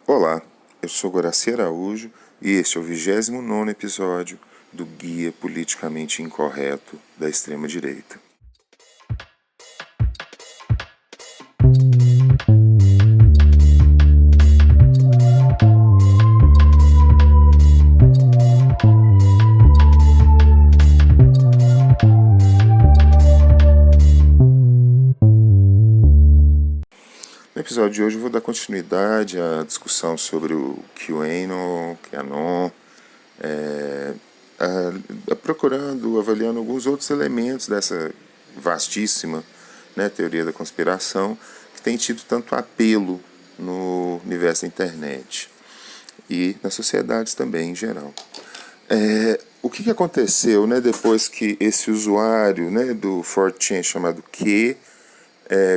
Olá, eu sou Guaraci Araújo e este é o 29º episódio do Guia Politicamente Incorreto da Extrema-Direita. No episódio de hoje eu vou dar continuidade à discussão sobre o QAnon, procurando, avaliando alguns outros elementos dessa vastíssima, teoria da conspiração que tem tido tanto apelo no universo da internet e nas sociedades também em geral. O que aconteceu depois que esse usuário do 4chan chamado Q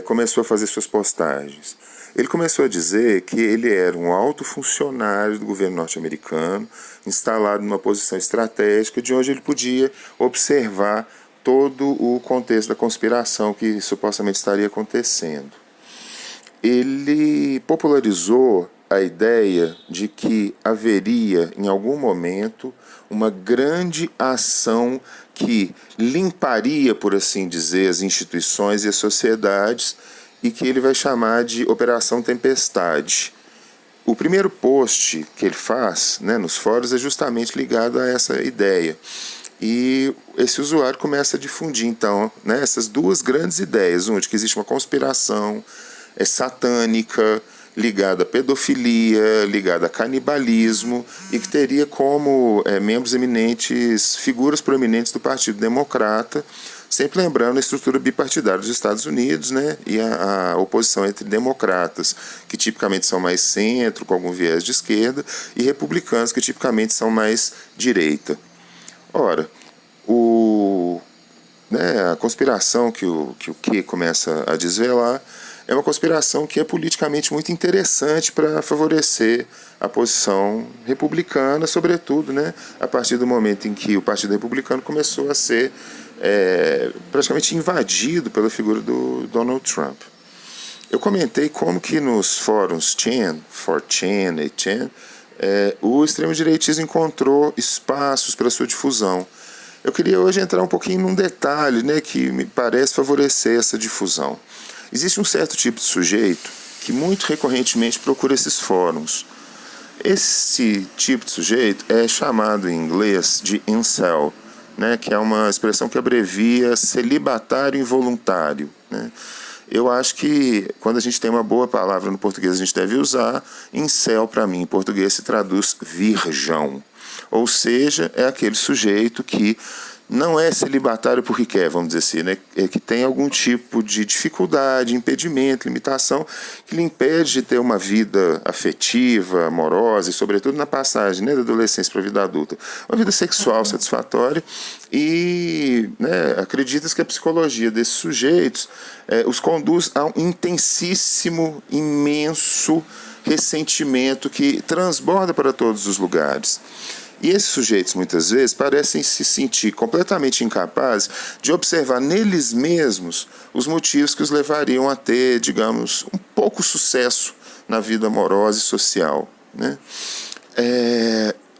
começou a fazer suas postagens? Ele começou a dizer que ele era um alto funcionário do governo norte-americano, instalado numa posição estratégica, de onde ele podia observar todo o contexto da conspiração que supostamente estaria acontecendo. Ele popularizou a ideia de que haveria, em algum momento, uma grande ação que limparia, por assim dizer, as instituições e as sociedades, e que ele vai chamar de Operação Tempestade. O primeiro post que ele faz nos fóruns é justamente ligado a essa ideia. E esse usuário começa a difundir, então, essas duas grandes ideias. Uma de que existe uma conspiração satânica, ligada à pedofilia, ligada a canibalismo, e que teria como membros eminentes, figuras proeminentes do Partido Democrata, sempre lembrando a estrutura bipartidária dos Estados Unidos, e a oposição entre democratas, que tipicamente são mais centro, com algum viés de esquerda, e republicanos, que tipicamente são mais direita. Ora, a conspiração que o Q começa a desvelar é uma conspiração que é politicamente muito interessante para favorecer a posição republicana, sobretudo a partir do momento em que o Partido Republicano começou a ser praticamente invadido pela figura do Donald Trump. Eu comentei como que nos fóruns 4chan, 8chan, o extremo-direitismo encontrou espaços para sua difusão. Eu queria hoje entrar um pouquinho num detalhe que me parece favorecer essa difusão. Existe um certo tipo de sujeito que muito recorrentemente procura esses fóruns. Esse tipo de sujeito é chamado em inglês de incel, que é uma expressão que abrevia celibatário involuntário. Eu acho que quando a gente tem uma boa palavra no português a gente deve usar. Incel, para mim, em português se traduz virgão. Ou seja, é aquele sujeito que não é celibatário porque quer, vamos dizer assim, é que tem algum tipo de dificuldade, impedimento, limitação, que lhe impede de ter uma vida afetiva, amorosa, e sobretudo na passagem da adolescência para a vida adulta, uma vida sexual satisfatória, e acredita-se que a psicologia desses sujeitos os conduz a um intensíssimo, imenso ressentimento que transborda para todos os lugares. E esses sujeitos, muitas vezes, parecem se sentir completamente incapazes de observar neles mesmos os motivos que os levariam a ter, digamos, um pouco sucesso na vida amorosa e social.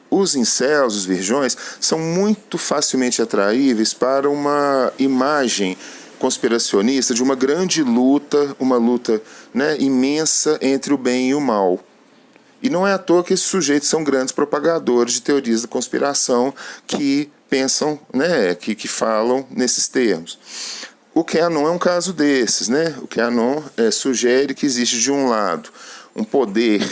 Os incels, os virgões, são muito facilmente atraíveis para uma imagem conspiracionista de uma grande luta, uma luta imensa entre o bem e o mal. E não é à toa que esses sujeitos são grandes propagadores de teorias da conspiração que pensam, que falam nesses termos. O QAnon é um caso desses. O QAnon sugere que existe, de um lado, um poder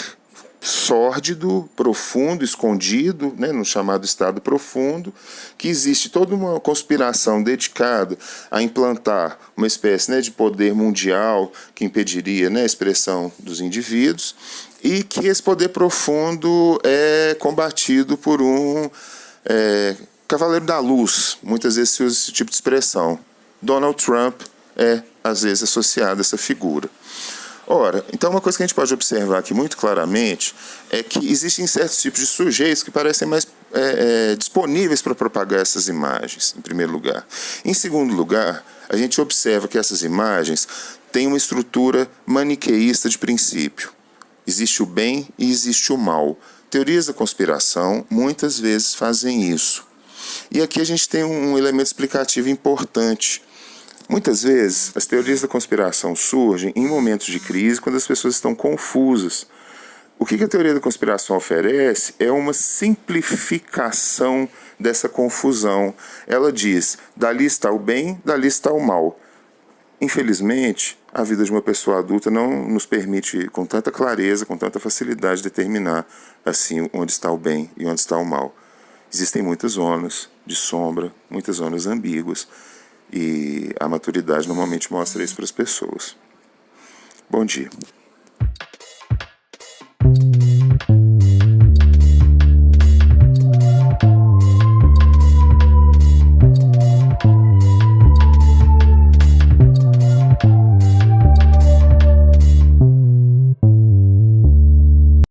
sórdido, profundo, escondido, no chamado estado profundo, que existe toda uma conspiração dedicada a implantar uma espécie de poder mundial que impediria a expressão dos indivíduos, e que esse poder profundo é combatido por um cavaleiro da luz. Muitas vezes se usa esse tipo de expressão. Donald Trump é, às vezes, associado a essa figura. Ora, então uma coisa que a gente pode observar aqui muito claramente é que existem certos tipos de sujeitos que parecem mais disponíveis para propagar essas imagens, em primeiro lugar. Em segundo lugar, a gente observa que essas imagens têm uma estrutura maniqueísta de princípio. Existe o bem e existe o mal. Teorias da conspiração muitas vezes fazem isso. E aqui a gente tem um elemento explicativo importante. Muitas vezes as teorias da conspiração surgem em momentos de crise, quando as pessoas estão confusas. O que a teoria da conspiração oferece é uma simplificação dessa confusão. Ela diz, dali está o bem, dali está o mal. Infelizmente, a vida de uma pessoa adulta não nos permite com tanta clareza, com tanta facilidade, determinar assim onde está o bem e onde está o mal. Existem muitas zonas de sombra, muitas zonas ambíguas, e a maturidade normalmente mostra isso para as pessoas. Bom dia.